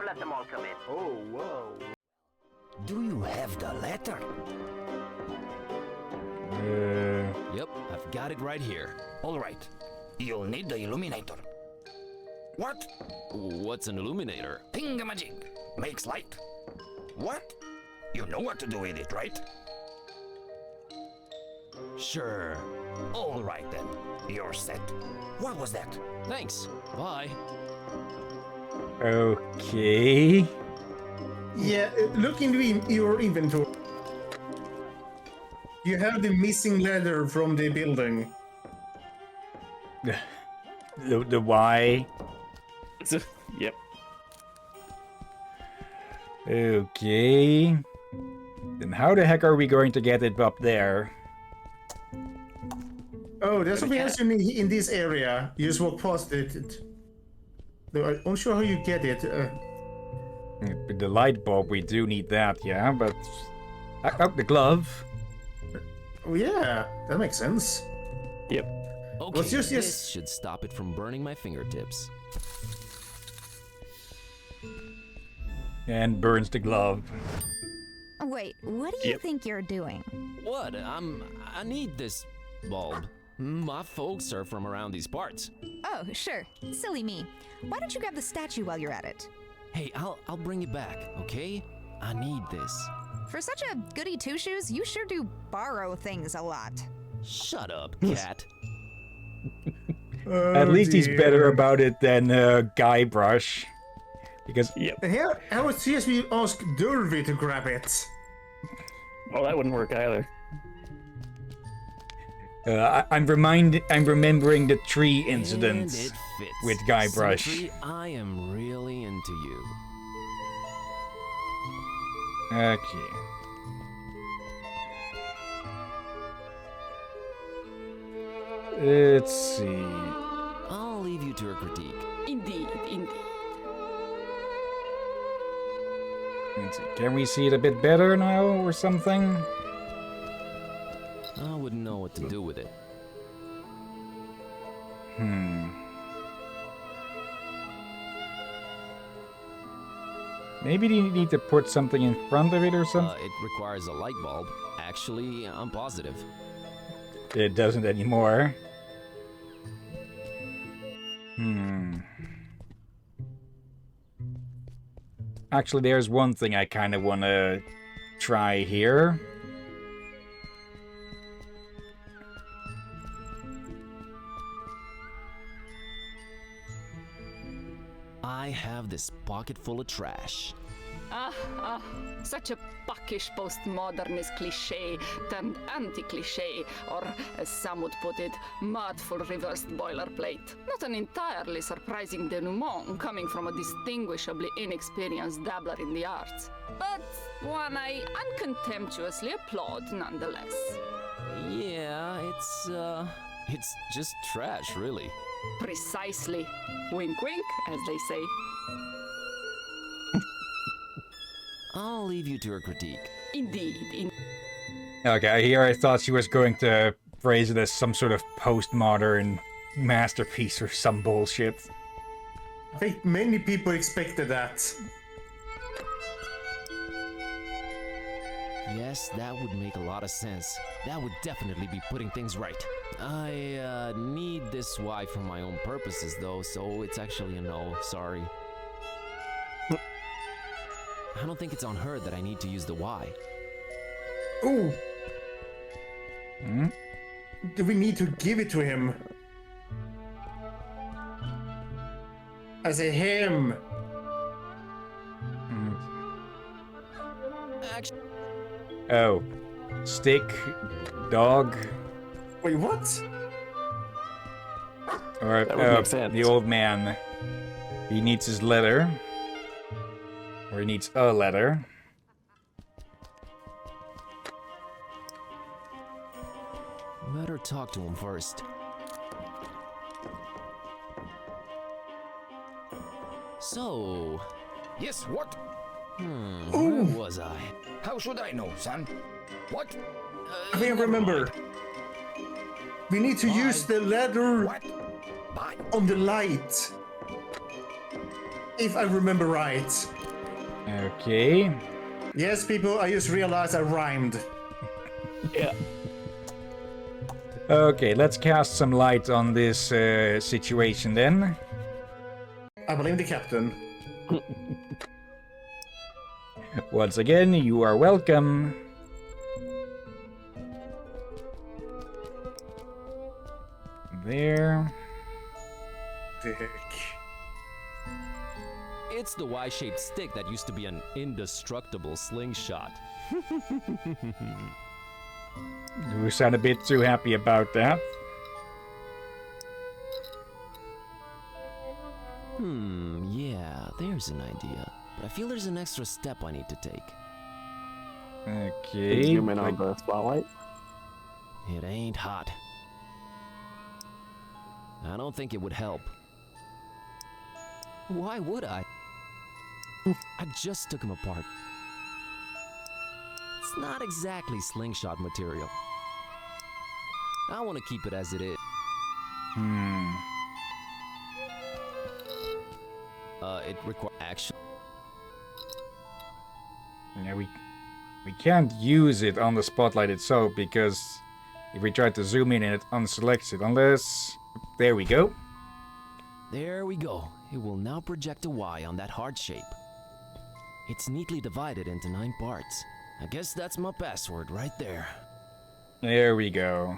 let them all come in. Oh, whoa. Do you have the letter? Yep, I've got it right here. All right. You'll need the illuminator. What? What's an illuminator? Thingamajig. Makes light. What? You know what to do with it, right? Sure. All right then. You're set. What was that? Thanks. Bye. Okay. Yeah, look into your inventory. You have the missing ladder from the building. The why? Yep. Okay. Then how the heck are we going to get it up there? Oh, there's something else you need in this area. You just walk past it. I'm not sure how you get it. With the light bulb, we do need that, yeah, but... Oh, the glove. Oh, yeah, that makes sense. Yep. Okay, What's yours? this should stop it from burning my fingertips. And burns the glove. Wait, what do you think you're doing? What? I need this bulb. My folks are from around these parts. Oh, sure. Silly me. Why don't you grab the statue while you're at it? Hey, I'll bring it back, okay? I need this. For such a goody two-shoes, you sure do borrow things a lot. Shut up, cat. At least he's better about it than Guybrush. Because... Yep. How would CSB ask Derby to grab it? Well, that wouldn't work either. I'm remembering the tree incident And it fits. with Guybrush. Sentry, I am really into you. Okay. Let's see. I'll leave you to a critique. Indeed. Let's see. Can we see it a bit better now or something? I wouldn't know what to do with it. Maybe you need to put something in front of it or something? It requires a light bulb. Actually, I'm positive. It doesn't anymore. Actually, there's one thing I kind of want to try here. I have this pocket full of trash. Such a buckish postmodernist cliché turned anti-cliché, or as some would put it, mudful reversed boilerplate. Not an entirely surprising denouement coming from a distinguishably inexperienced dabbler in the arts, but one I uncontemptuously applaud nonetheless. Yeah, it's just trash, really. Precisely. Wink wink, as they say. I'll leave you to her critique. Indeed. Okay, here I thought she was going to phrase it as some sort of postmodern masterpiece or some bullshit. I think many people expected that. Yes, that would make a lot of sense. That would definitely be putting things right. I need this Y for my own purposes, though, so it's actually a no. Sorry. I don't think it's on her that I need to use the Y. Oh. Do we need to give it to him? As a him. Oh. Stick. Dog. Wait, what? Or That would make sense. the old man. He needs his letter. Or he needs a letter. Better talk to him first. So... Yes, what? Where was I? How should I know, son? What? I think I remember. We need to use the ladder What? Bye. on the light. If I remember right. Okay. Yes, people, I just realized I rhymed. Yeah. Okay, let's cast some light on this situation then. I blame the captain. Once again, you are welcome. There. Dick. It's the Y-shaped stick that used to be an indestructible slingshot. You sound a bit too happy about that. Yeah, there's an idea. But I feel there's an extra step I need to take. Okay. Zoom in on the spotlight. It ain't hot. I don't think it would help. Why would I? I just took him apart. It's not exactly slingshot material. I want to keep it as it is. It requires action. Yeah, we can't use it on the spotlight itself because if we try to zoom in and it unselects it, unless... There we go. There we go. It will now project a Y on that heart shape. It's neatly divided into 9 parts. I guess that's my password right there. There we go.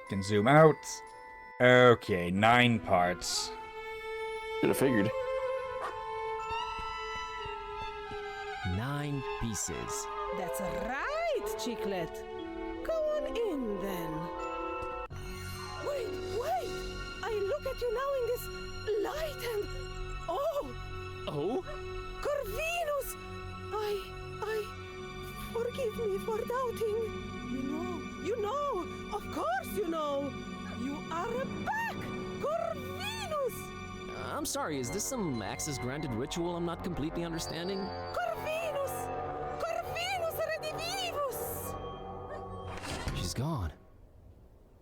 Can zoom out. Okay, 9 parts. Should have figured. 9 pieces. That's right, Chiclet. Go on in then. Wait! I look at you now in this light and... Oh! Oh? Corvinus! I... Forgive me for doubting. You know, of course you know. You are back, Corvinus! I'm sorry, is this some access granted ritual I'm not completely understanding? Corvinus redivivus! She's gone.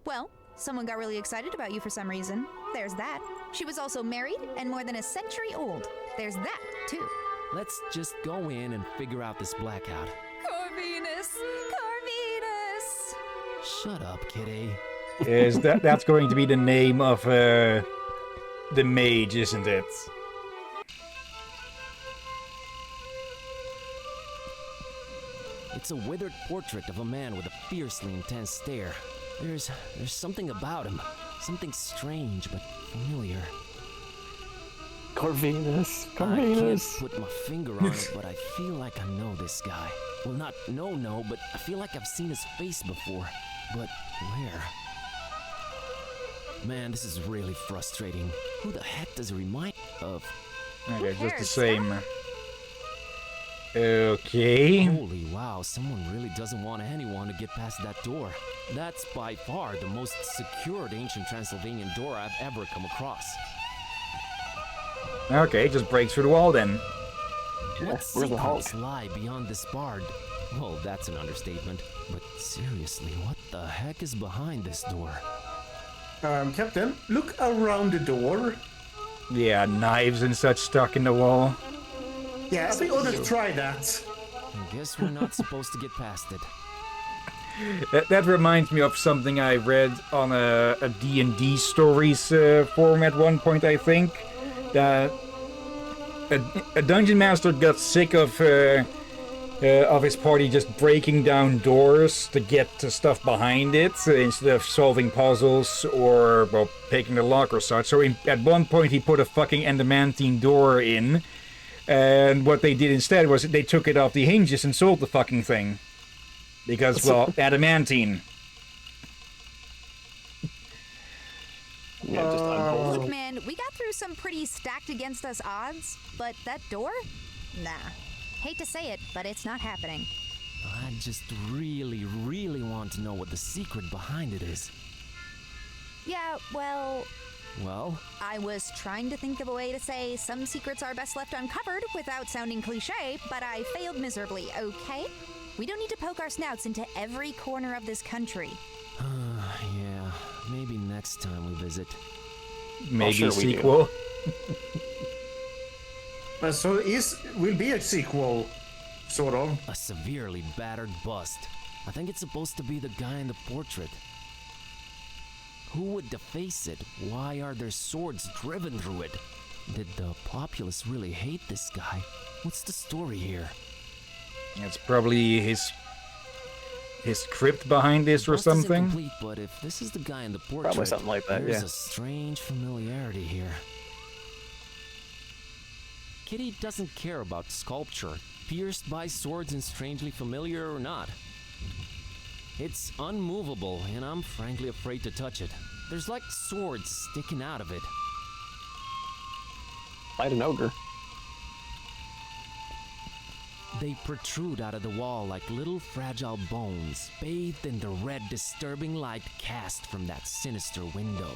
Well, someone got really excited about you for some reason. There's that. She was also married and more than a century old. There's that, too. Let's just go in and figure out this blackout. Corvinus! Shut up, kitty. Is that's going to be the name of the mage, isn't it? It's a withered portrait of a man with a fiercely intense stare. There's something about him. Something strange but familiar. Corvinus. I can't Corvinus. put my finger on it, but I feel like I know this guy. Well, not no, but I feel like I've seen his face before. But where? Man, this is really frustrating. Who the heck does it remind of? Okay, just the cares? same. Okay. Holy wow, someone really doesn't want anyone to get past that door. That's by far the most secured ancient Transylvanian door I've ever come across. Okay, just break through the wall then. What where's the Hulk? secrets lie beyond this barred? Well, that's an understatement. But seriously, what the heck is behind this door? Captain, look around the door. Yeah, knives and such stuck in the wall. Yeah, I think I ought to try that. I guess we're not supposed to get past it. That reminds me of something I read on a D&D stories forum at one point, I think. That a dungeon master got sick of his party just breaking down doors to get to stuff behind it instead of solving puzzles or, well, picking the lock or such. So at one point he put a fucking adamantine door in, and what they did instead was they took it off the hinges and sold the fucking thing. Because, well, adamantine. Yeah, just unbolt. Look, man, we got through some pretty stacked against us odds, but that door? Nah. Hate to say it, but it's not happening. I just really, really want to know what the secret behind it is. Yeah, well, Well, I was trying to think of a way to say some secrets are best left uncovered without sounding cliche, but I failed miserably, okay? We don't need to poke our snouts into every corner of this country. yeah, maybe next time we visit. Maybe sure we do. sequel. So will be a sequel, sort of. A severely battered bust. I think it's supposed to be the guy in the portrait. Who would deface it? Why are there swords driven through it? Did the populace really hate this guy? What's the story here? It's probably his script behind this or Bust isn't something. complete, but if this is the guy in the portrait, Probably something like that, there's yeah. a strange familiarity here. Kitty doesn't care about sculpture, pierced by swords and strangely familiar or not. It's unmovable, and I'm frankly afraid to touch it. There's like swords sticking out of it. Fight an ogre. They protrude out of the wall like little fragile bones, bathed in the red, disturbing light cast from that sinister window.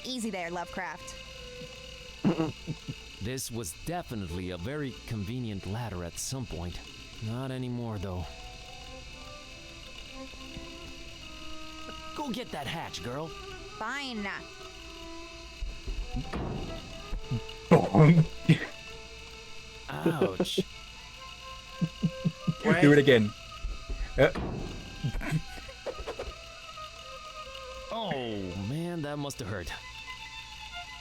Easy there, Lovecraft. This was definitely a very convenient ladder at some point. Not anymore, though. Go get that hatch, girl. Fine. Bonk. Ouch. Do it again. Oh, man, that must have hurt.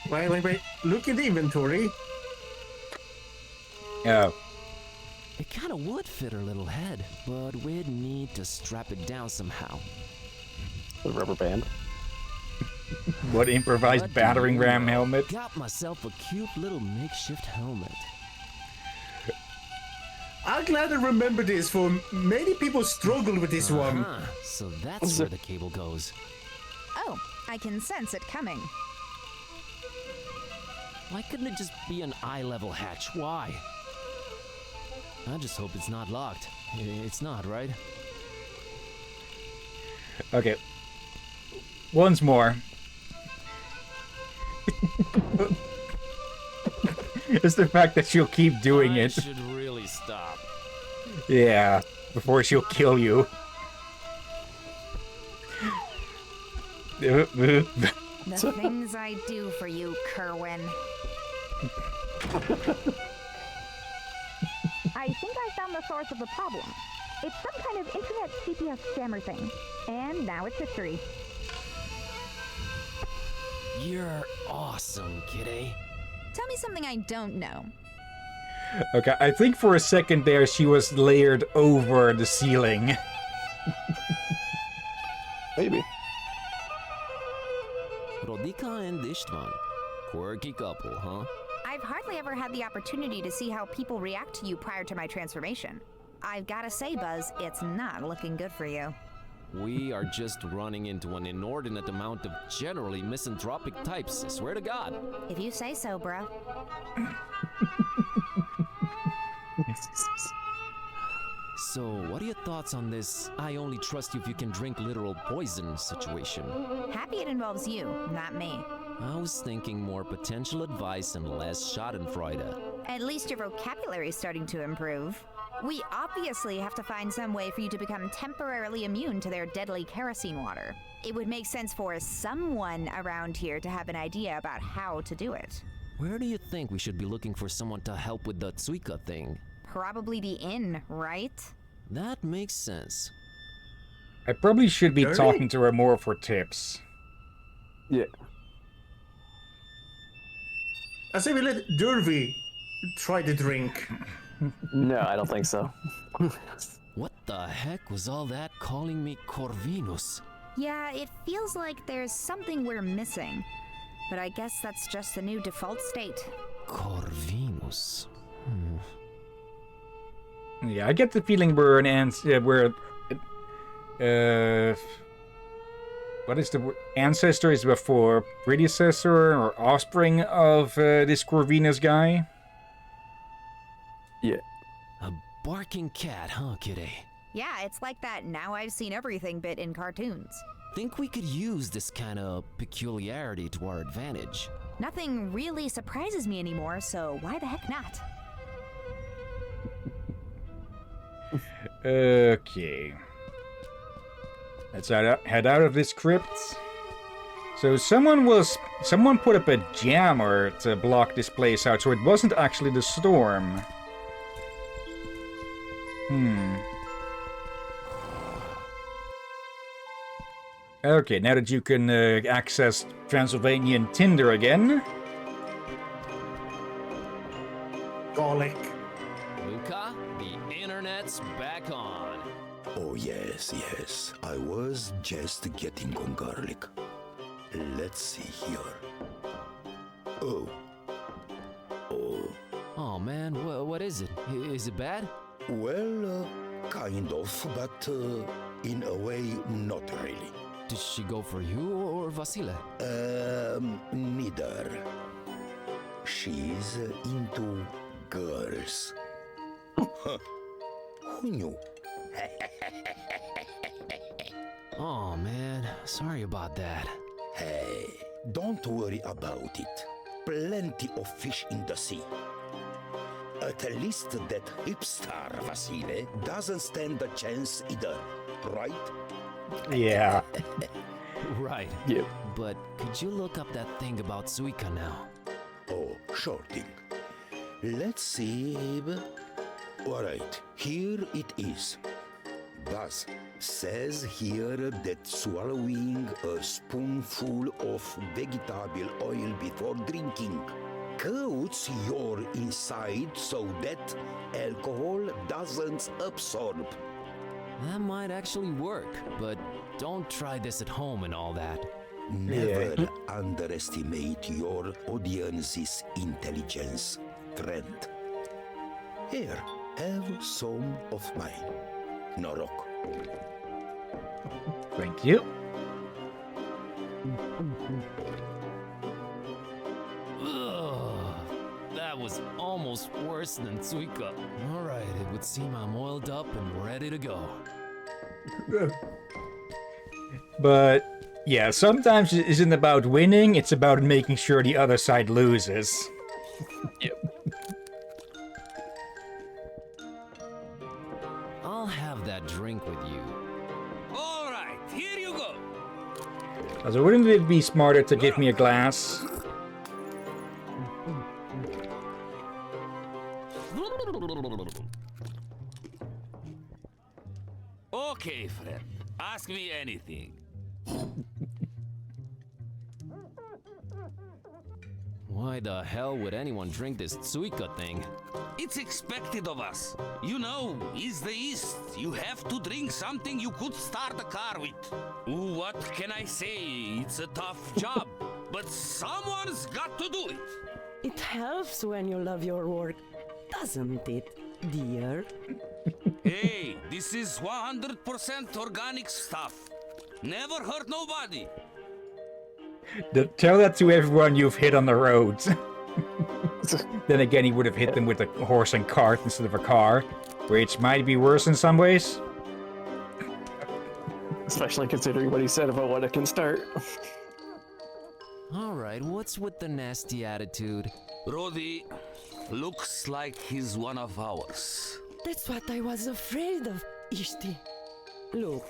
Wait. Look in the inventory. Oh. It kind of would fit her little head, but we'd need to strap it down somehow. The rubber band. What improvised What battering do you ram know? helmet? Got myself a cute little makeshift helmet. I'm glad I remember this, for many people struggle with this one. Uh-huh. So that's where the cable goes. Oh, I can sense it coming. Why couldn't it just be an eye-level hatch? Why? I just hope it's not locked. It's not, right? Okay. Once more. It's the fact that she'll keep doing I it. should really stop. Yeah, before she'll kill you. The things I do for you, Kerwin. I think I found the source of the problem. It's some kind of internet CPS scammer thing. And now it's history. You're awesome, Kitty. Tell me something I don't know. Okay, I think for a second there she was layered over the ceiling. Maybe. Rodica and Istvan. Quirky couple, huh? I've hardly ever had the opportunity to see how people react to you prior to my transformation. I've gotta say, Buzz, it's not looking good for you. We are just running into an inordinate amount of generally misanthropic types, I swear to God. If you say so, bro. So, what are your thoughts on this I only trust you if you can drink literal poison situation? Happy it involves you, not me. I was thinking more potential advice and less schadenfreude. At least your vocabulary is starting to improve. We obviously have to find some way for you to become temporarily immune to their deadly kerosene water. It would make sense for someone around here to have an idea about how to do it. Where do you think we should be looking for someone to help with the Tsuika thing? Probably the inn, right? That makes sense. I probably should be Dirty? talking to her more for tips. Yeah. I say we let Dervy try the drink. No, I don't think so. What the heck was all that calling me Corvinus? Yeah, it feels like there's something we're missing. But I guess that's just the new default state. Corvinus. Yeah, I get the feeling we're an what is the ancestor is before predecessor or offspring of this Corvinus guy? Yeah. A barking cat, huh, Kitty? Yeah, it's like that now I've seen everything bit in cartoons. Think we could use this kind of peculiarity to our advantage. Nothing really surprises me anymore, so why the heck not? Okay. Let's head out of this crypt. So someone put up a jammer to block this place out, so it wasn't actually the storm. Okay, now that you can access Transylvanian Tinder again. Garlic. Luca, the internet's back on. Oh, yes, yes. I was just getting on garlic. Let's see here. Oh. Oh man, what is it? Is it bad? Well, kind of, but in a way, not really. Did she go for you or Vasile? Neither. She's into girls. Huh. Who knew? Oh man, sorry about that. Hey, don't worry about it. Plenty of fish in the sea. At least that hipster Vasile doesn't stand a chance either, right? Yeah. Right. Yep. But could you look up that thing about Suika now? Oh, sure thing. Let's see. Alright, here it is. Thus, says here that swallowing a spoonful of vegetable oil before drinking coats your inside so that alcohol doesn't absorb. That might actually work, but don't try this at home and all that. Never underestimate your audience's intelligence, friend. Here, have some of mine. Norok. Thank you. Ugh, that was almost worse than Suika. Alright, it would seem I'm oiled up and ready to go. But yeah, sometimes it isn't about winning, it's about making sure the other side loses. Yep. I'll have that drink with you. Alright, here you go. Also, wouldn't it be smarter to give me a glass? Okay, friend. Ask me anything. Why the hell would anyone drink this Suika thing? It's expected of us. You know, it's the East. You have to drink something you could start a car with. What can I say? It's a tough job, but someone's got to do it. It helps when you love your work, doesn't it, dear? Hey, this is 100% organic stuff. Never hurt nobody. Tell that to everyone you've hit on the road. Then again, he would have hit them with a horse and cart instead of a car, which might be worse in some ways. Especially considering what he said about when it can start. Alright, what's with the nasty attitude? Rodi looks like he's one of ours. That's what I was afraid of, Ishti. Look,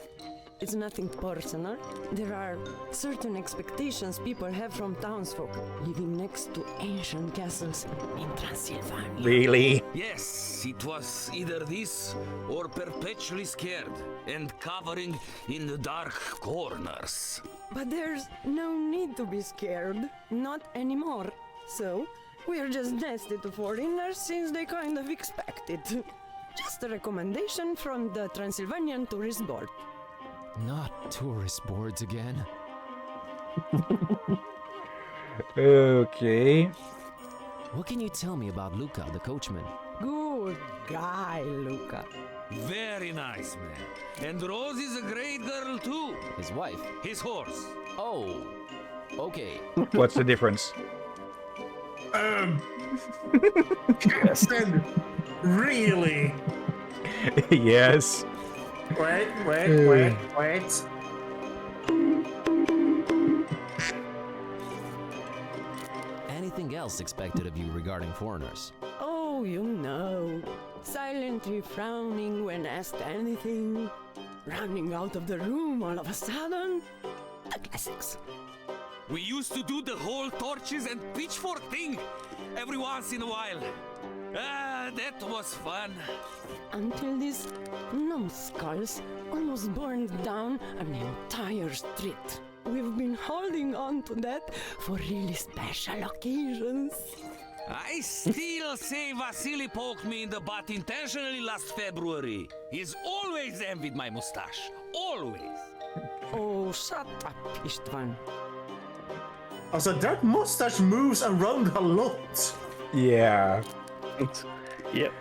it's nothing personal. There are certain expectations people have from townsfolk living next to ancient castles in Transylvania. Really? Yes, it was either this or perpetually scared and covering in the dark corners. But there's no need to be scared. Not anymore. So, we're just nasty to foreigners since they kind of expect it. Just a recommendation from the Transylvanian Tourist Board. Not tourist boards again. Okay. What can you tell me about Luca, the coachman? Good guy, Luca. Very nice, man. And Rose is a great girl, too. His wife? His horse. Oh, okay. What's the difference? Captain, really? Yes. Wait. Anything else expected of you regarding foreigners? Oh, you know. Silently frowning when asked anything. Running out of the room all of a sudden. The classics. We used to do the whole torches and pitchfork thing every once in a while. That was fun. Until these numbskulls almost burned down an entire street. We've been holding on to that for really special occasions. I still say Vasily poked me in the butt intentionally last February. He's always envied my mustache. Always. Oh, shut up, Istvan. Also, that mustache moves around a lot. Yeah. Yep.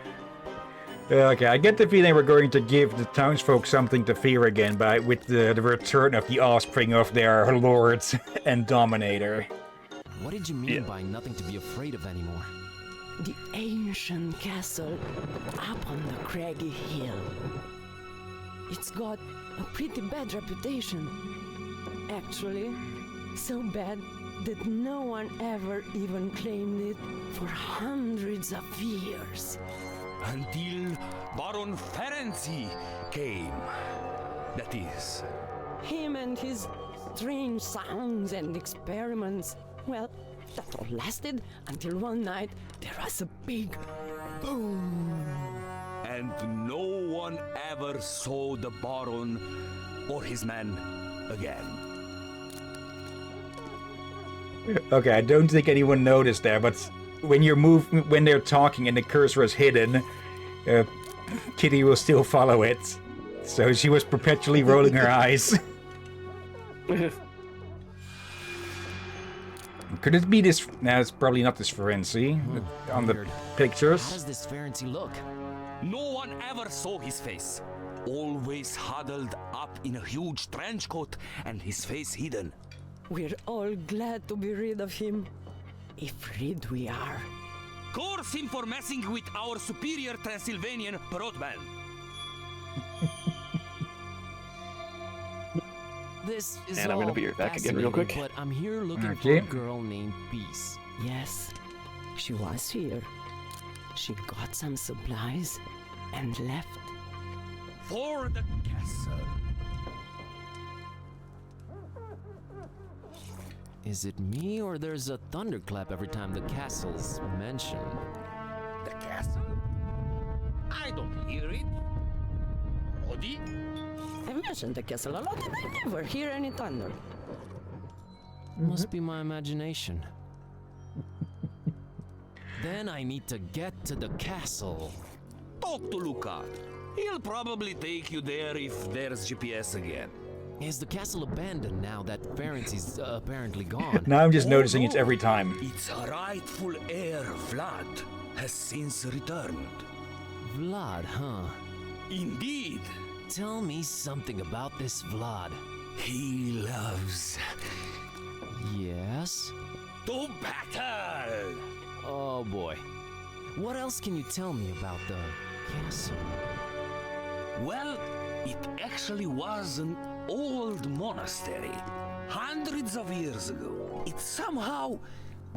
Okay, I get the feeling we're going to give the townsfolk something to fear again with the return of the offspring of their lord and dominator. What did you mean by nothing to be afraid of anymore? The ancient castle up on the craggy hill. It's got a pretty bad reputation. Actually, so bad that no one ever even claimed it for hundreds of years. Until Baron Ferenczi came. That is. Him and his strange sounds and experiments. Well, that all lasted until one night there was a big boom. And no one ever saw the Baron or his men again. Okay, I don't think anyone noticed there, but when they're talking and the cursor is hidden, Kitty will still follow it. So she was perpetually rolling her eyes. Could it be this? No, it's probably not this Ferenczi on the pictures. How does this Ferenczi look? No one ever saw his face. Always huddled up in a huge trench coat and his face hidden. We're all glad to be rid of him. If rid we are. Curse him for messing with our superior Transylvanian broadman. This is And I'm all gonna be back again real quick. But I'm here looking for a girl named Peace. Yes, she was here. She got some supplies and left. For the castle. Is it me or there's a thunderclap every time the castle's mentioned? The castle? I don't hear it. Roddy? I mentioned the castle a lot and I never hear any thunder. Must be my imagination. Then I need to get to the castle. Talk to Luca. He'll probably take you there if there's GPS again. Is the castle abandoned now that Ferenczi's apparently gone? Now I'm just noticing it every time. Its rightful heir, Vlad, has since returned. Vlad, huh? Indeed. Tell me something about this Vlad. He loves... Yes? to battle! Oh boy. What else can you tell me about the castle? Well, it actually was an old monastery. Hundreds of years ago. It somehow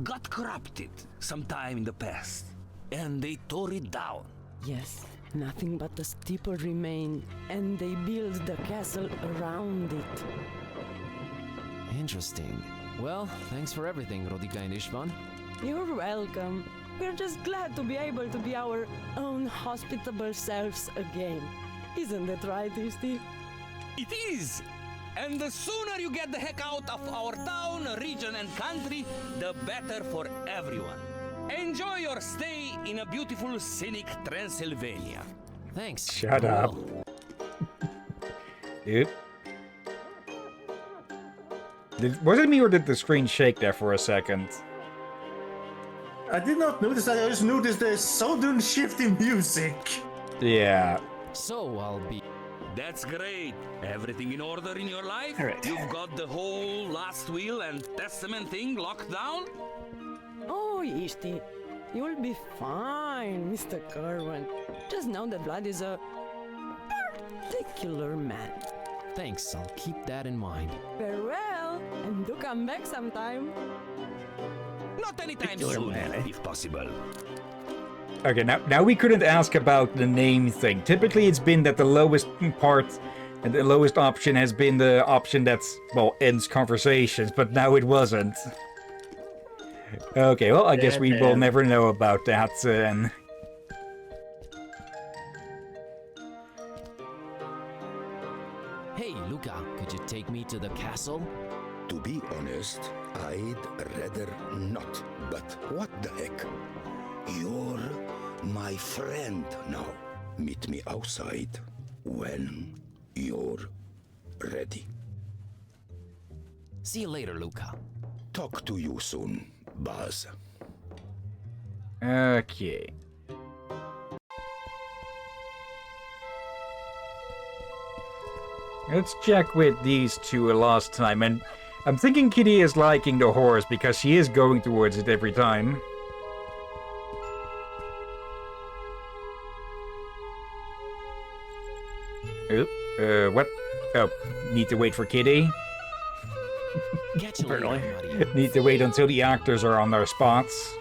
got corrupted sometime in the past. And they tore it down. Yes, nothing but the steeple remained, and they built the castle around it. Interesting. Well, thanks for everything, Rodika and Istvan. You're welcome. We're just glad to be able to be our own hospitable selves again. Isn't that right, Isti? It is! And the sooner you get the heck out of our town, region, and country, the better for everyone. Enjoy your stay in a beautiful, scenic Transylvania. Thanks. Shut up. Dude. Was it me or did the screen shake there for a second? I did not notice that. I just noticed the sudden shift in music. Yeah. So I'll be... That's great. Everything in order in your life? All right. You've got the whole last will and testament thing locked down? Oh, Isti, you'll be fine, Mr. Kerwin. Just know that Vlad is a particular man. Thanks, I'll keep that in mind. Farewell, and do come back sometime. Not anytime Particular soon, man, eh? if possible. Okay, now we couldn't ask about the name thing. Typically it's been that the lowest part And the lowest option has been the option that's, well, ends conversations, but now it wasn't. Okay, well, I guess we will never know about that then. Hey, Luca, could you take me to the castle? To be honest, I'd rather not. But what the heck? You're my friend now. Meet me outside when you're ready. See you later, Luca. Talk to you soon, Buzz. Okay. Let's check with these two last time, and I'm thinking Kitty is liking the horse because she is going towards it every time. What? Oh, need to wait for Kitty? Catch you later, buddy. Need to wait until the actors are on their spots.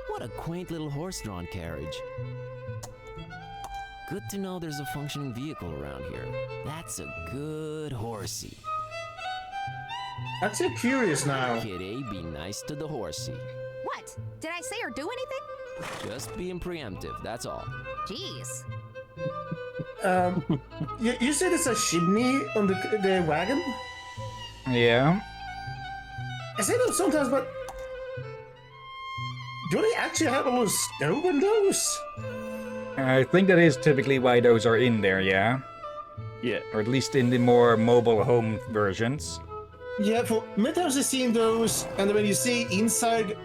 What a quaint little horse-drawn carriage. Good to know there's a functioning vehicle around here. That's a good horsey. Actually curious now. Kitty, be nice to the horsey. What? Did I say or do anything? Just being preemptive, that's all. Jeez. You said it's a chimney on the wagon? Yeah. I say that sometimes, but do they actually have all those snow windows? I think that is typically why those are in there, yeah? Yeah. Or at least in the more mobile home versions. Yeah, for many times I've seen those, and when you see inside,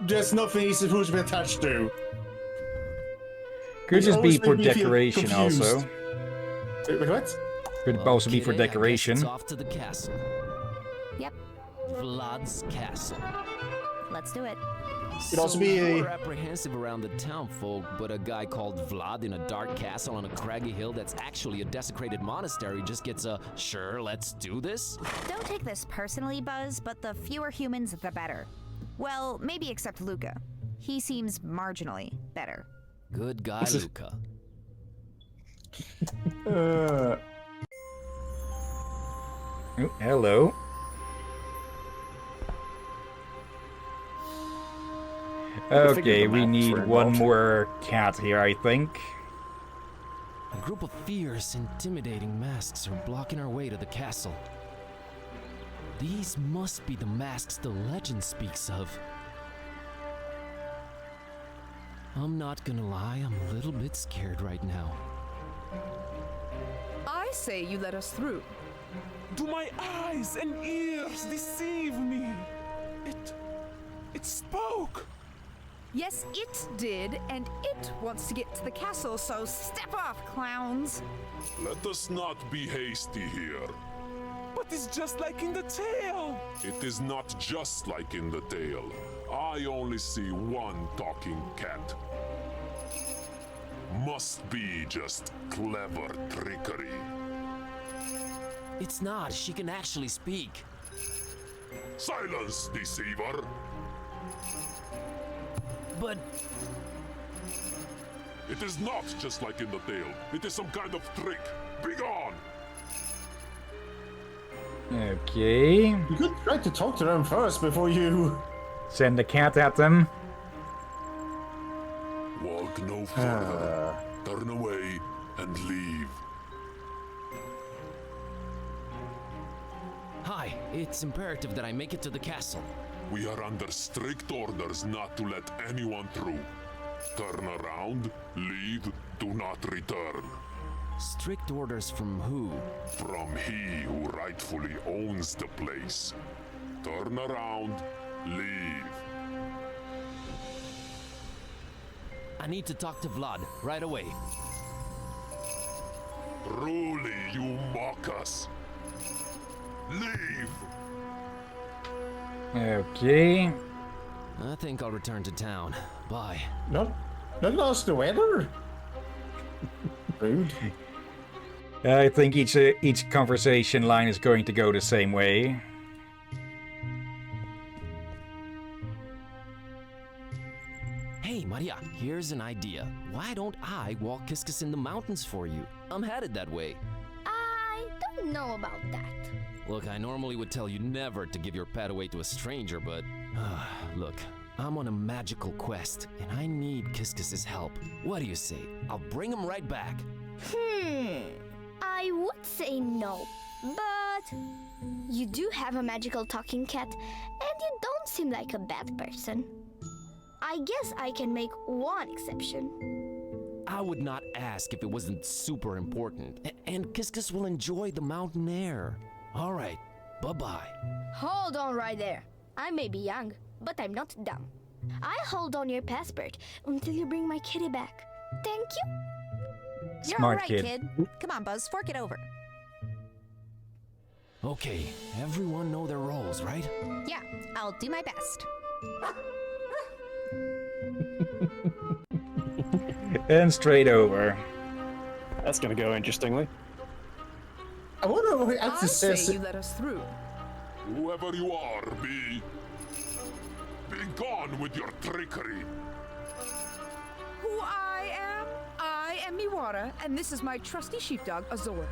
there's nothing it's supposed to be attached to. Could Which just be always for made me feel decoration confused. also. Wait, what? Could also be for Kitty, I guess decoration. it's off to the castle. Yep. Vlad's castle. Let's do it. Could also So be you a- were apprehensive around the town folk, but a guy called Vlad in a dark castle on a craggy hill that's actually a desecrated monastery just gets a, sure, let's do this? Don't take this personally, Buzz, but the fewer humans, the better. Well, maybe except Luca. He seems marginally better. Good guy, Luca. Oh, hello. Okay, we need one more cat here, I think. A group of fierce, intimidating masks are blocking our way to the castle. These must be the masks the legend speaks of. I'm not gonna lie, I'm a little bit scared right now. I say you let us through. Do my eyes and ears deceive me? It spoke. Yes, it did, and it wants to get to the castle, so step off, clowns. Let us not be hasty here. But it's just like in the tale. It is not just like in the tale. I only see one talking cat. Must be just clever trickery. It's not, she can actually speak. Silence, deceiver! But it is not just like in the tale. It is some kind of trick. Begone! Okay. You could try to talk to them first before you... Send the cat at them. Walk no further. Turn away and leave. hi, it's imperative that I make it to the castle. We are under strict orders not to let anyone through. Turn around, leave, do not return. Strict orders from who? From he who rightfully owns the place. Turn around, leave. I need to talk to Vlad right away. Truly, you mock us. Leave! Okay. I think I'll return to town. Bye. Not lost the weather? Rude. I think each conversation line is going to go the same way. Hey, Here's an idea. Why don't I walk Kiskus in the mountains for you? I'm headed that way. I don't know about that. Look, I normally would tell you never to give your pet away to a stranger, but... look, I'm on a magical quest, and I need Kiskus's help. What do you say? I'll bring him right back. I would say no, but you do have a magical talking cat, and you don't seem like a bad person. I guess I can make one exception. I would not ask if it wasn't super important, and Kiskus will enjoy the mountain air. All right, bye-bye. Hold on right there. I may be young, but I'm not dumb. I'll hold on your passport until you bring my kitty back. Thank you. You're Smart all right, kid. Come on, Buzz, fork it over. Okay, everyone know their roles, right? Yeah, I'll do my best. And straight over. That's gonna go interestingly. I wonder what he I actually say says. you let us through. Whoever you are, be gone with your trickery. Who I am Miwara, and this is my trusty sheepdog, Azor.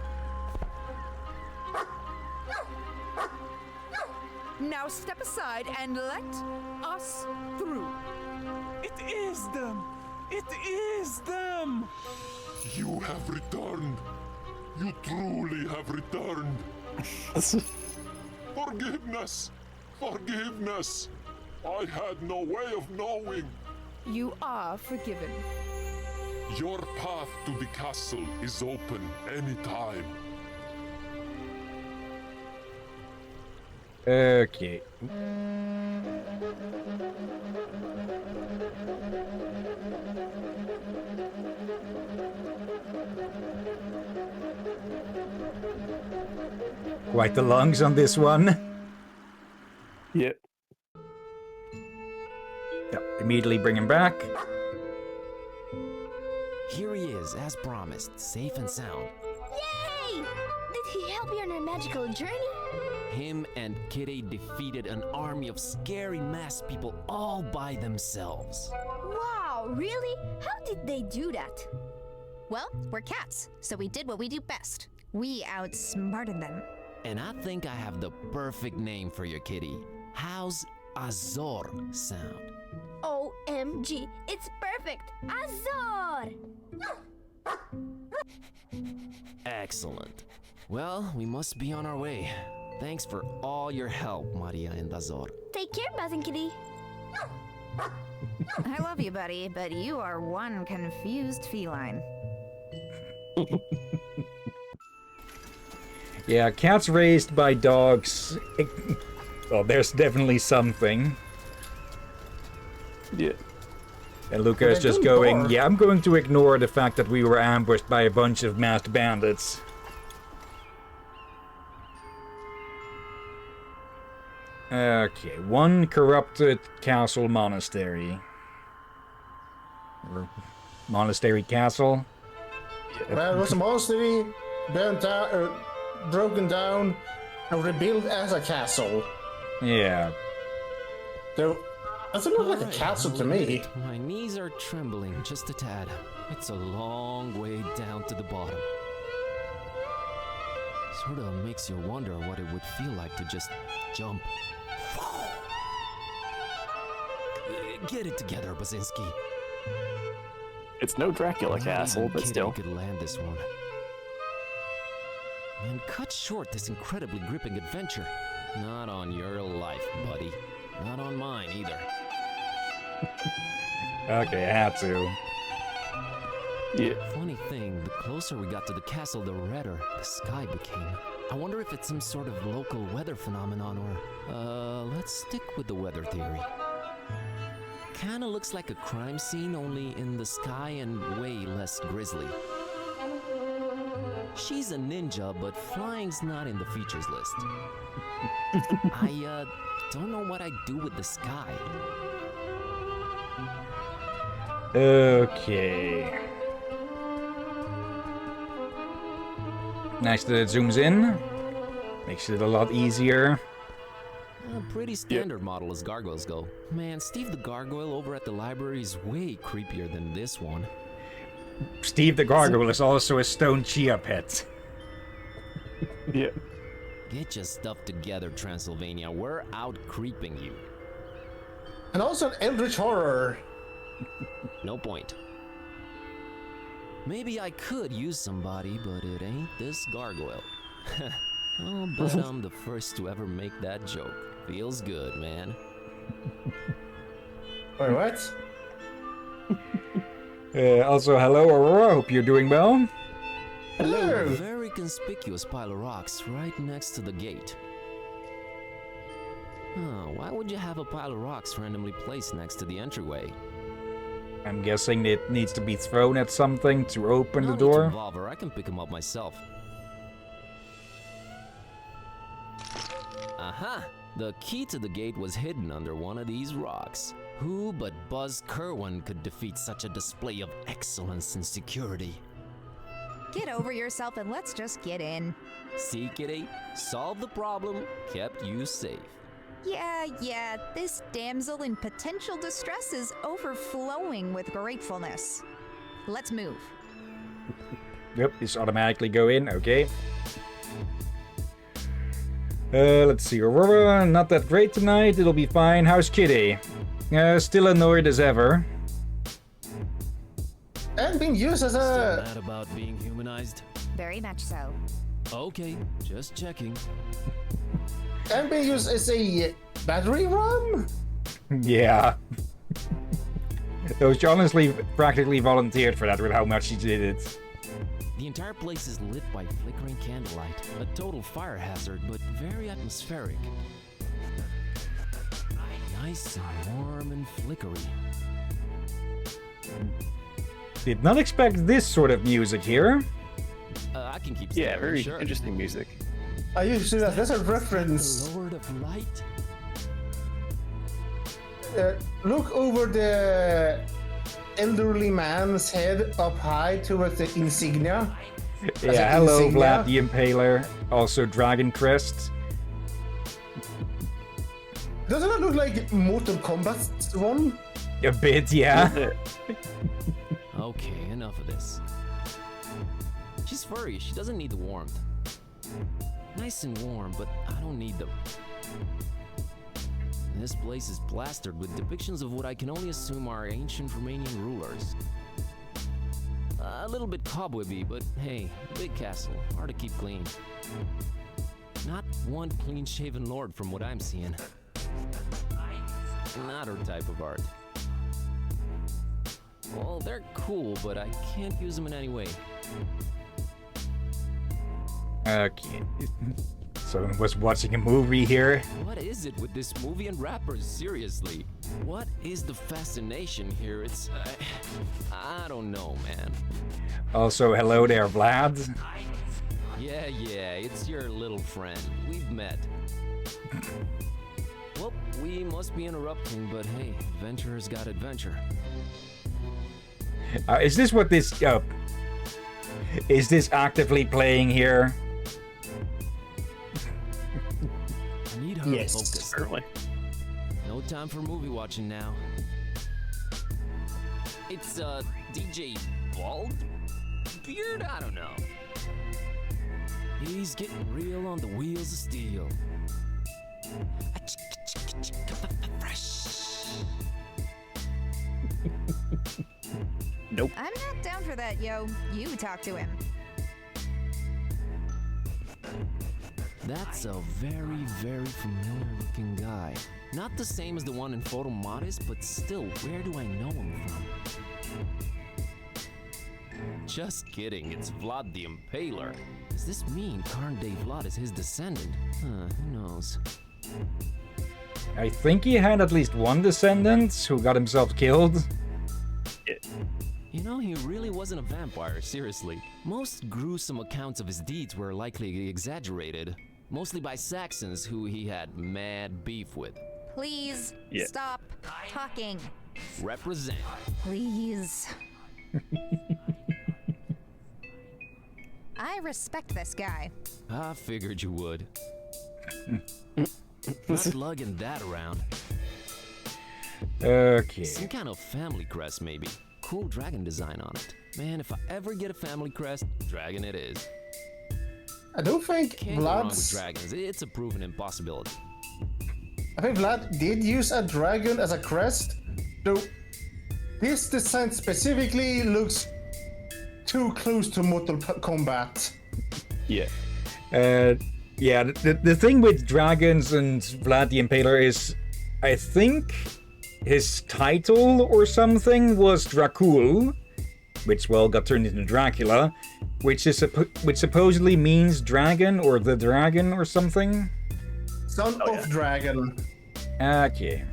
Now step aside and let us through. It is them! It is them! You have returned. You truly have returned. Forgiveness! Forgiveness! I had no way of knowing. You are forgiven. Your path to the castle is open anytime. Okay. Quite the lungs on this one. Yep. Yep, immediately bring him back. Here he is, as promised, safe and sound. Yay! Did he help you on your magical journey? Him and Kitty defeated an army of scary masked people all by themselves. Wow, really? How did they do that? Well, we're cats, so we did what we do best. We outsmarted them. And I think I have the perfect name for your kitty. How's Azor sound? OMG, it's perfect! Azor! Excellent. Well, we must be on our way. Thanks for all your help, Maria and Azor. Take care, Buzz and Kitty. I love you, buddy, but you are one confused feline. Yeah, cats raised by dogs. Well, there's definitely something. Yeah. And Luca is just going, yeah, I'm going to ignore the fact that we were ambushed by a bunch of masked bandits. Okay, one corrupted castle monastery. Or monastery castle. Well, it was a monastery burnt down, broken down, and rebuilt as a castle. Yeah. There doesn't look like a castle to me. My knees are trembling just a tad. It's a long way down to the bottom. Sort of makes you wonder what it would feel like to just jump. Get it together, Basinski. It's no Dracula castle, but still. Could land this one. And cut short this incredibly gripping adventure. Not on your life, buddy. Not on mine either. Okay, I had to. Yeah. Funny thing, the closer we got to the castle, the redder the sky became. I wonder if it's some sort of local weather phenomenon or, let's stick with the weather theory. Kinda looks like a crime scene, only in the sky and way less grisly. She's a ninja, but flying's not in the features list. I, don't know what I'd do with the sky. Okay. Nice that it zooms in. Makes it a lot easier. A pretty standard model as gargoyles go. Man, Steve the Gargoyle over at the library is way creepier than this one. Steve the Gargoyle is also a stone chia pet. Yeah. Get your stuff together, Transylvania. We're out creeping you. And also an eldritch horror. No point. Maybe I could use somebody, but it ain't this gargoyle. I'll bet I'm the first to ever make that joke. Feels good, man. Wait, what? Also, hello, Aurora. Hope you're doing well. Hello. A very conspicuous pile of rocks right next to the gate. Oh, why would you have a pile of rocks randomly placed next to the entryway? I'm guessing it needs to be thrown at something to open the No door. need to bother, I can pick them up myself. Aha! The key to the gate was hidden under one of these rocks. Who but Buzz Kerwin could defeat such a display of excellence and security? Get over yourself and let's just get in. See, Kitty? Solved the problem, kept you safe. Yeah, this damsel in potential distress is overflowing with gratefulness. Let's move. Yep, just automatically go in, okay. Let's see, Aurora, not that great tonight, it'll be fine. How's Kitty? Still annoyed as ever. And being used as Still a... mad about being humanized? Very much so. Okay, just checking. And being used as a battery run? Yeah. Though she honestly practically volunteered for that with how much she did it. The entire place is lit by flickering candlelight. A total fire hazard, but very atmospheric. Nice and warm and flickery. Did not expect this sort of music here. I can keep Yeah, staring, very sure. interesting music. I used to that. That's a reference. The Lord of Light? Look over the elderly man's head up high towards the insignia. Yeah, hello, Vlad the Impaler. Also, Dragon Crest. Doesn't that look like Mortal Kombat's one? A bit, yeah. Okay, enough of this. She's furry, she doesn't need the warmth. Nice and warm, but I don't need them. This place is plastered with depictions of what I can only assume are ancient Romanian rulers. A little bit cobwebby, but hey, big castle, hard to keep clean. Not one clean-shaven lord from what I'm seeing. Not her type of art. Well, they're cool, but I can't use them in any way. Okay. Someone was watching a movie here. What is it with this movie and rappers, seriously? What is the fascination here? It's... I don't know, man. Also, hello there, Vlad. Yeah, it's your little friend. We've met. Well, we must be interrupting, but hey, adventurers got adventure. Is this what this... is this actively playing here? I need her focused. Certainly. No time for movie watching now. It's, DJ Bald? Beard? I don't know. He's getting real on the wheels of steel. Nope. I'm not down for that, yo. You talk to him. That's a very, very familiar looking guy. Not the same as the one in Photo Modest, but still, where do I know him from? Just kidding, it's Vlad the Impaler. Does this mean Karn Day Vlad is his descendant? Who knows? I think he had at least one descendant who got himself killed. You know, he really wasn't a vampire, seriously. Most gruesome accounts of his deeds were likely exaggerated, mostly by Saxons who he had mad beef with. Please stop talking. Represent. Please. I respect this guy. I figured you would. Not lugging that around. Okay. Some kind of family crest, maybe. Cool dragon design on it. Man, if I ever get a family crest, dragon it is. I don't think Can't go wrong with Vlad's... dragons. It's a proven impossibility. I think Vlad did use a dragon as a crest, though this design specifically looks too close to Mortal Kombat. Yeah. Yeah, the thing with dragons and Vlad the Impaler is, I think his title or something was Dracul, which, well, got turned into Dracula, which supposedly means dragon or the dragon or something. Son of Dragon. Okay.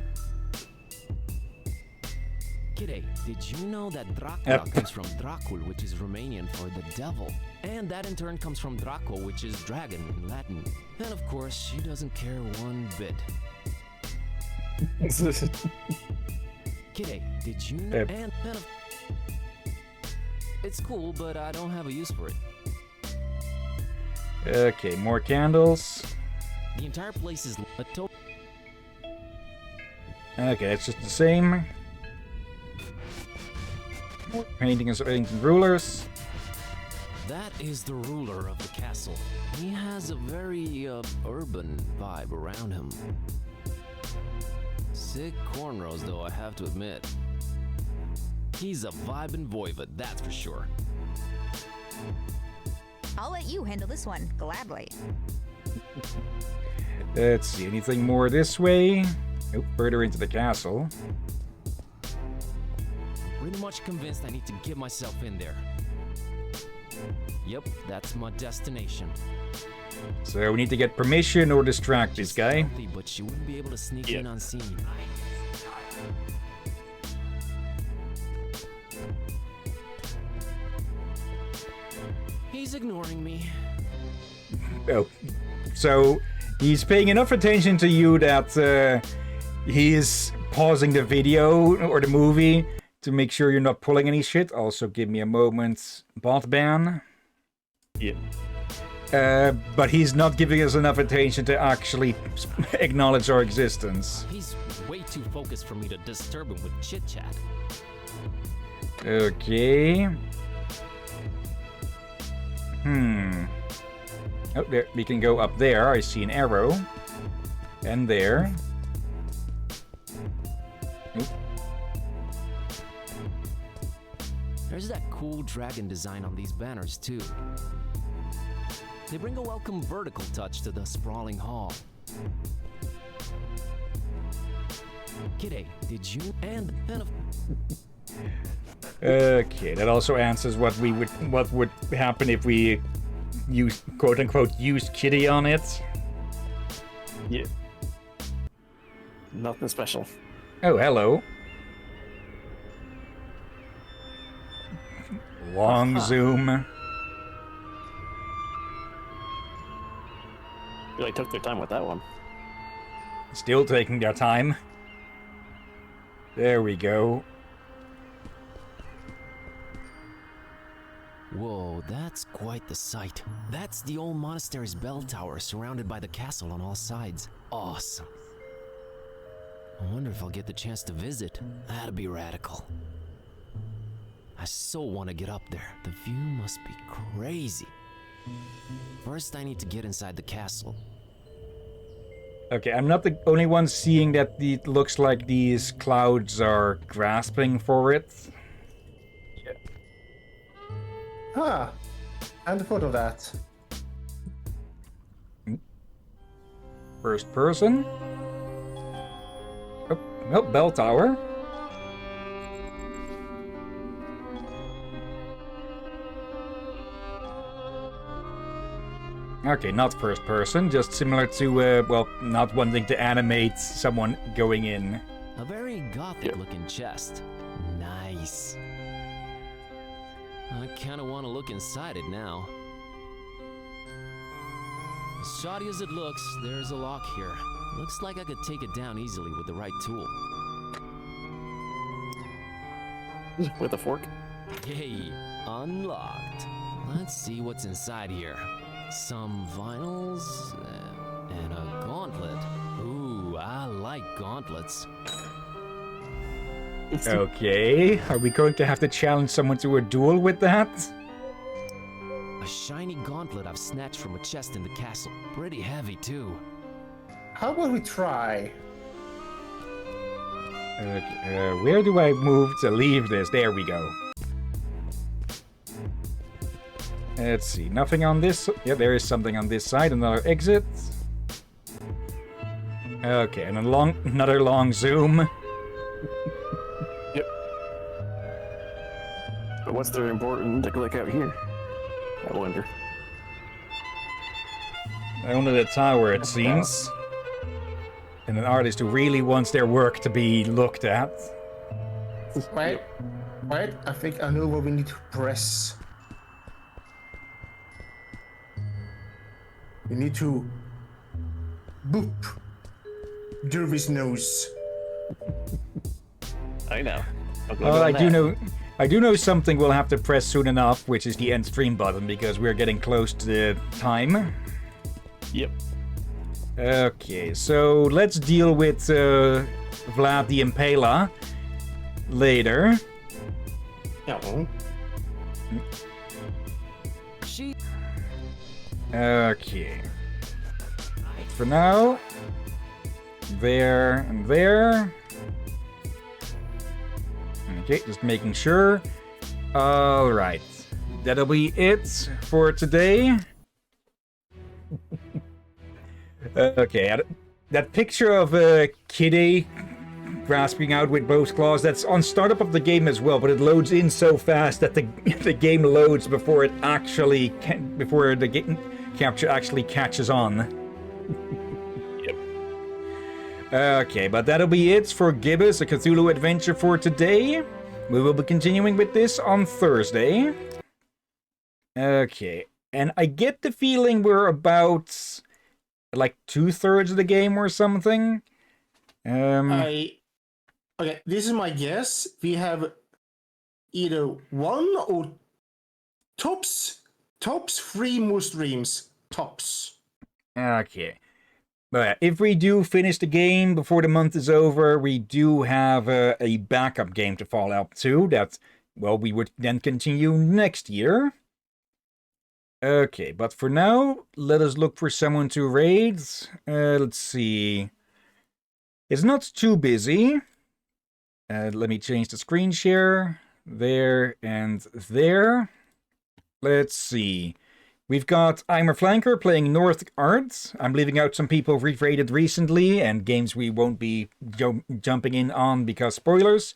Kidde, did you know that Dracula comes from Dracul, which is Romanian for the devil? And that in turn comes from Draco, which is dragon in Latin. And of course, she doesn't care one bit. Kidde, did you know? And it's cool, but I don't have a use for it. Okay, more candles. The entire place is a Okay, it's just the same. More paintings of ancient rulers. That is the ruler of the castle. He has a very urban vibe around him. Sick cornrows, though, I have to admit. He's a vibin' voivod, that's for sure. I'll let you handle this one, gladly. Let's see, anything more this way? Nope, further into the castle. Pretty much convinced I need to get myself in there. Yep, that's my destination. So we need to get permission or distract this guy. Stealthy, but you wouldn't be able to sneak in unseen. He's ignoring me. Oh, so he's paying enough attention to you that he is pausing the video or the movie to make sure you're not pulling any shit. Also, give me a moment. Bot ban. Yeah. But he's not giving us enough attention to actually acknowledge our existence. He's way too focused for me to disturb him with chit-chat. Okay. Oh, there, we can go up there. I see an arrow. And there. Oop. There's that cool dragon design on these banners, too. They bring a welcome vertical touch to the sprawling hall. Kidde, did you Okay, that also answers what would happen if we used quote unquote used Kitty on it. Yeah. Nothing special. Oh, hello. Long zoom. Really took their time with that one. Still taking their time. There we go. Whoa, that's quite the sight. That's the old monastery's bell tower surrounded by the castle on all sides. Awesome. I wonder if I'll get the chance to visit. That'd be radical. I so want to get up there. The view must be crazy. First, I need to get inside the castle. Okay, I'm not the only one seeing that it looks like these clouds are grasping for it. Yeah. Huh. I hadn't thought of that. First person. Oh, no, bell tower. Okay, not first person, just similar to, well, not wanting to animate someone going in. A very gothic-looking chest. Nice. I kinda wanna look inside it now. As shoddy as it looks, there's a lock here. Looks like I could take it down easily with the right tool. With a fork? Hey, unlocked. Let's see what's inside here. Some vinyls and a gauntlet. gauntlets. Okay, are we going to have to challenge someone to a duel with that? A shiny gauntlet I've snatched from a chest in the castle. Pretty heavy, too. How about we try? Where do I move to leave this? There we go. Let's see, nothing on this. Yeah, there is something on this side. Another exit. Okay, and another long zoom. Yep. But what's there important to click out here? I wonder. Only the tower, it seems. And an artist who really wants their work to be looked at. Wait, I think I know what we need to press. We need to boop Derby's nose. I know. Well, I do know something we'll have to press soon enough, which is the end stream button, because we're getting close to the time. Yep. Okay, so let's deal with Vlad the Impaler later. No. Okay. For now, there and there. Okay, just making sure. Alright. That'll be it for today. Okay, that picture of Kitty grasping out with both claws, that's on startup of the game as well, but it loads in so fast that the game loads before it actually before the game capture actually catches on. Yep. Okay, but that'll be it for Gibbous, a Cthulhu adventure for today. We will be continuing with this on Thursday. Okay, and I get the feeling we're about like 2/3 of the game or something. Okay, this is my guess. We have either one or tops 3 more streams. Tops. Okay. But if we do finish the game before the month is over, we do have a backup game to follow up to. That, well, we would then continue next year. Okay, but for now, let us look for someone to raid. Let's see. It's not too busy. Let me change the screen share. There and there. Let's see. We've got Eimer Flanker playing North Arts. I'm leaving out some people we've raided recently and games we won't be jumping in on because spoilers.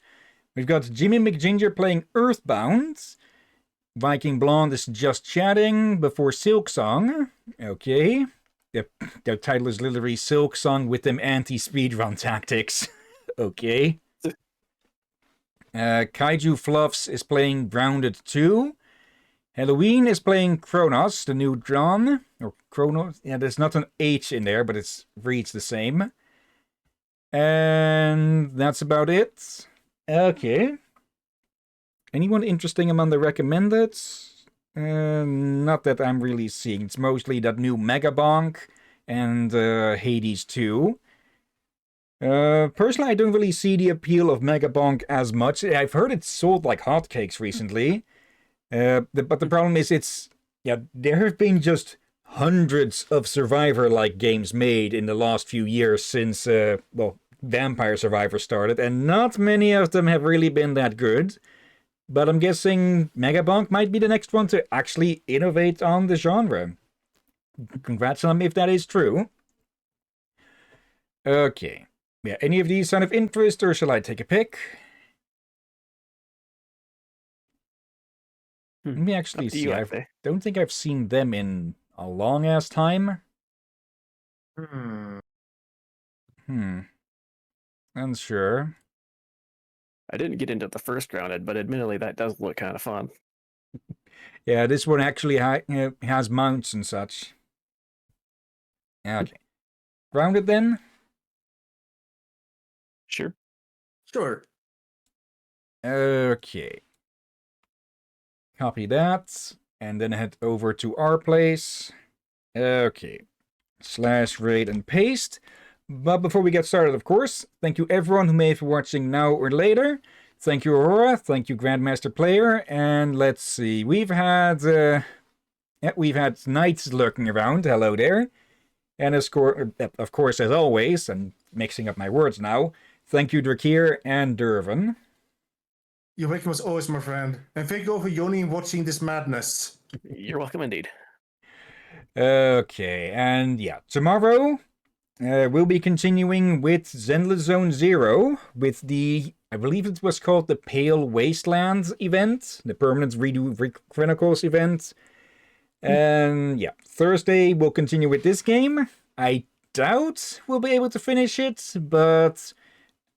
We've got Jimmy McGinger playing Earthbound. Viking Blonde is just chatting before Silksong. Okay. Their title is literally Silksong with them anti-speedrun tactics. Okay. Kaiju Fluffs is playing Grounded 2. Halloween is playing Kronos, the new Drawn. Or Kronos. Yeah, there's not an H in there, but it reads the same. And that's about it. Okay. Anyone interesting among the recommended? Not that I'm really seeing. It's mostly that new Megabonk and Hades 2. Personally, I don't really see the appeal of Megabonk as much. I've heard it's sold like hotcakes recently. But the problem is there have been just hundreds of Survivor-like games made in the last few years since, Vampire Survivor started, and not many of them have really been that good. But I'm guessing Megabonk might be the next one to actually innovate on the genre. Congrats on them if that is true. Okay. Yeah, any of these sound of interest, or shall I take a pick? Let me actually see. I don't think I've seen them in a long-ass time. Unsure. I didn't get into the first Grounded, but admittedly that does look kind of fun. Yeah, this one actually has mounts and such. Okay. Grounded then? Sure. Okay. Copy that. And then head over to our place. Okay. /raid and paste. But before we get started, of course, thank you everyone who may be watching now or later. Thank you, Aurora. Thank you, Grandmaster Player. And let's see, we've had Knights lurking around. Hello there. And of course, as always, I'm mixing up my words now. Thank you, Drakir and Dervin. You're welcome as always, my friend. And thank you all for joining and watching this madness. You're welcome indeed. Okay, and yeah, tomorrow we'll be continuing with Zenless Zone Zero with the, I believe it was called the Pale Wasteland event, the Permanent Redo Chronicles event. And yeah, Thursday we'll continue with this game. I doubt we'll be able to finish it, but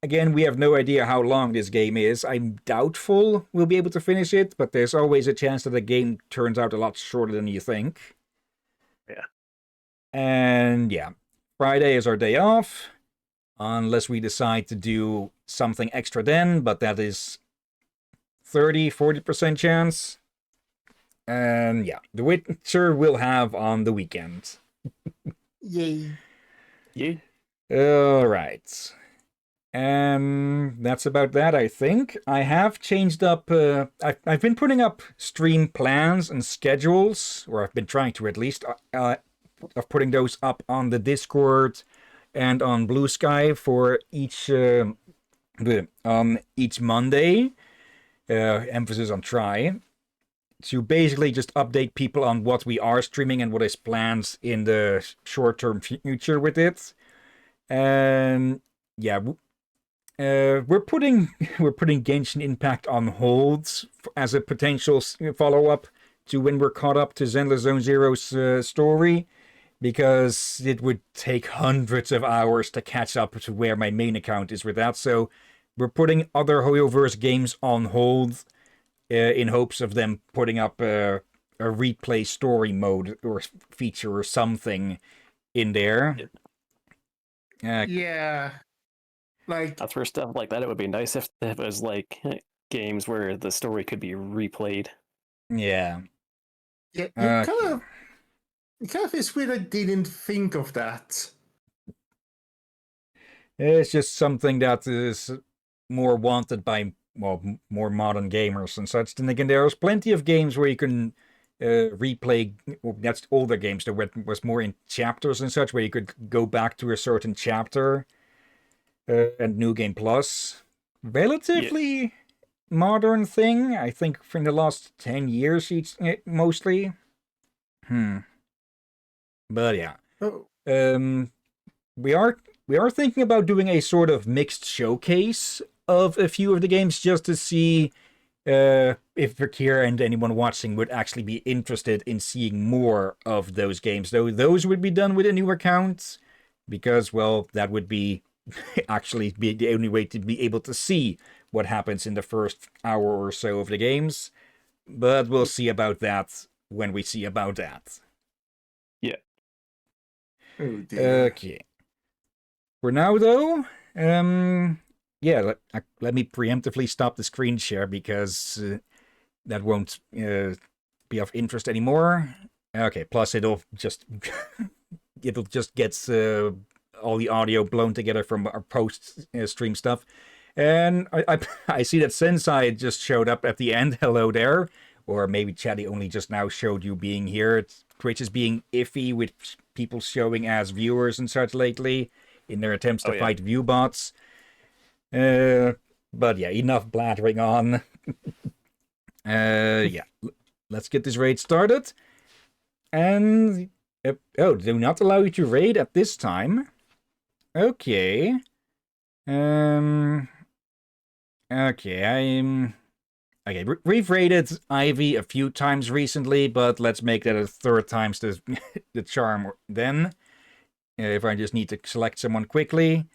again, we have no idea how long this game is. I'm doubtful we'll be able to finish it, but there's always a chance that the game turns out a lot shorter than you think. Yeah. And yeah, Friday is our day off, unless we decide to do something extra then, but that is 30-40% chance. And yeah, The Witcher we'll have on the weekend. Yay. Yay. Alright. And that's about that, I think. I have changed up... I've been putting up stream plans and schedules, or I've been trying to at least, of putting those up on the Discord and on Blue Sky for each Monday. Emphasis on try. To basically just update people on what we are streaming and what is planned in the short-term future with it. And yeah, we're putting Genshin Impact on hold as a potential follow-up to when we're caught up to Zenless Zone Zero's story, because it would take hundreds of hours to catch up to where my main account is with that. So we're putting other HoYoverse games on hold in hopes of them putting up a replay story mode or feature or something in there. Yeah. Like, that's where stuff like that, it would be nice if it was like games where the story could be replayed. Yeah. Yeah, it kind of is weird I didn't think of that. It's just something that is more wanted by, well, more modern gamers and such. Then again, there's plenty of games where you can replay. That's older games. There was more in chapters and such, where you could go back to a certain chapter. And New Game Plus, relatively modern thing. I think from the last 10 years, mostly. But yeah, we are thinking about doing a sort of mixed showcase of a few of the games, just to see if Vakir and anyone watching would actually be interested in seeing more of those games. Though those would be done with a new account, because, well, that would be actually be the only way to be able to see what happens in the first hour or so of the games. But we'll see about that when we see about that. Yeah. Oh dear. Okay. For now, though, yeah, let me preemptively stop the screen share, because that won't be of interest anymore. Okay, plus it'll just get all the audio blown together from our post-stream stuff. And I see that Sensei just showed up at the end. Hello there. Or maybe Chatty only just now showed you being here. Twitch is being iffy with people showing as viewers and such lately in their attempts to fight view bots. But yeah, enough blathering on. Yeah, let's get this raid started. And do not allow you to raid at this time. Okay. Okay, we've raided Ivy a few times recently, but let's make that a third times the charm then. If I just need to select someone quickly.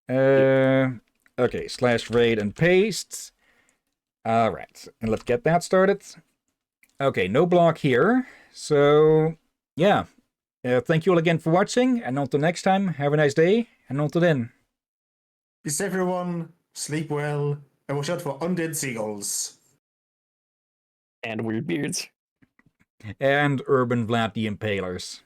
Okay, /raid and paste. Alright, and let's get that started. Okay, no block here. So, yeah. Thank you all again for watching, and until next time, have a nice day, and until then. Peace everyone, sleep well, and watch out for undead seagulls. And weird beards. And Urban Vlad the Impalers.